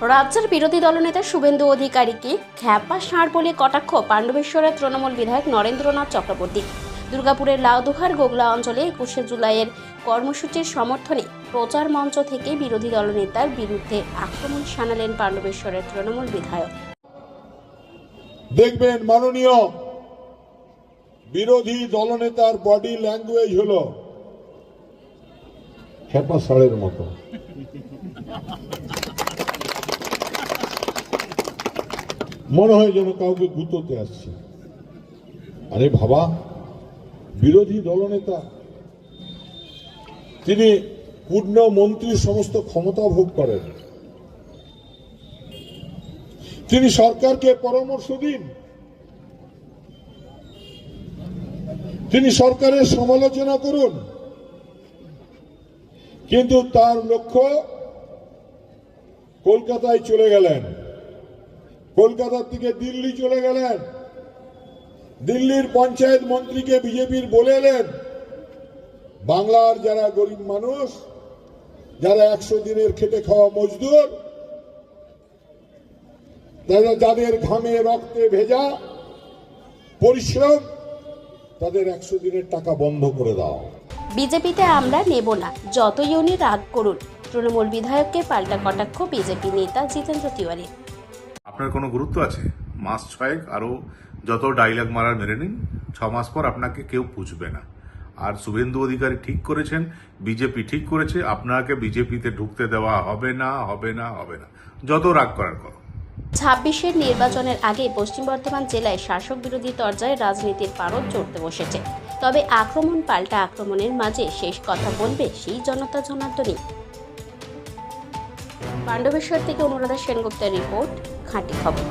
রাজ্যের বিরোধী দলনেতা শুভেন্দু অধিকারীকে খ্যাপা ষাঁড় বলে কটাক্ষ পাণ্ডবেশ্বরের তৃণমূল বিধায়ক নরেন্দ্রনাথ চক্রবর্তী। দুর্গাপুরের লাউদুহার গোগলা অঞ্চলে 21শে জুলাইয়ের কর্মসূচির সমর্থনে প্রচার মঞ্চ থেকে বিরোধী দলনেতার বিরুদ্ধে আক্রমণ শানালেন পাণ্ডবেশ্বরের তৃণমূল বিধায়ক। দেখবেন মাননীয় বিরোধী দলনেতার বডি ল্যাঙ্গুয়েজ হলো খেপা ষাঁড়ের মতো। মনে হয় যেন কাউকে গুঁতোতে আসছে। আরে বাবা, বিরোধী দলনেতা, তিনি পূর্ণ মন্ত্রীর সমস্ত ক্ষমতা ভোগ করেন। তিনি সরকারকে পরামর্শ দিন, তিনি সরকারের সমালোচনা করুন, কিন্তু তার লক্ষ্য কলকাতায় চলে গেলেন, কলকাতা থেকে দিল্লি চলে গেলেন, দিল্লির পঞ্চায়েত মন্ত্রীকে বিজেপির বলে এলেন বাংলার যারা গরিব মানুষ, যারা 100 দিনের খেটে খাওয়া মজদুর, যাদের ঘামে রক্তে ভেজা পরিশ্রম, তাদের 100 দিনের টাকা বন্ধ করে দাও। বিজেপিতে আমরা নেব না, যতই উনি রাগ করুন। তৃণমূল বিধায়ককে পাল্টা কটাক্ষ বিজেপি নেতা জিতেন্দ্র তিওয়ারি। আপনার কোনো গুরুত্ব আছে? মাস 6 আরও যত ডায়লগ মারার মেরে নিন, 6 মাস পর আপনাকে কেউ পুছবে না। আর শুভেন্দু অধিকারী ঠিক করেছেন, বিজেপি ঠিক করেছে, আপনাকে বিজেপিতে ঢুকতে দেওয়া হবে না, হবে না, হবে না। যত রাগ করার করো। 26-এর নির্বাচনের আগে পশ্চিম বর্ধমান জেলায় শাসক বিরোধী তরজায় রাজনীতির পারদ চড়তে বসেছে। তবে আক্রমণ পাল্টা আক্রমণের মাঝে শেষ কথা বলবে সেই জনতা জনার্দনই। পাণ্ডবেশ্বর থেকে অনুরাধা সেনগুপ্তের রিপোর্ট, খাঁটি খবর।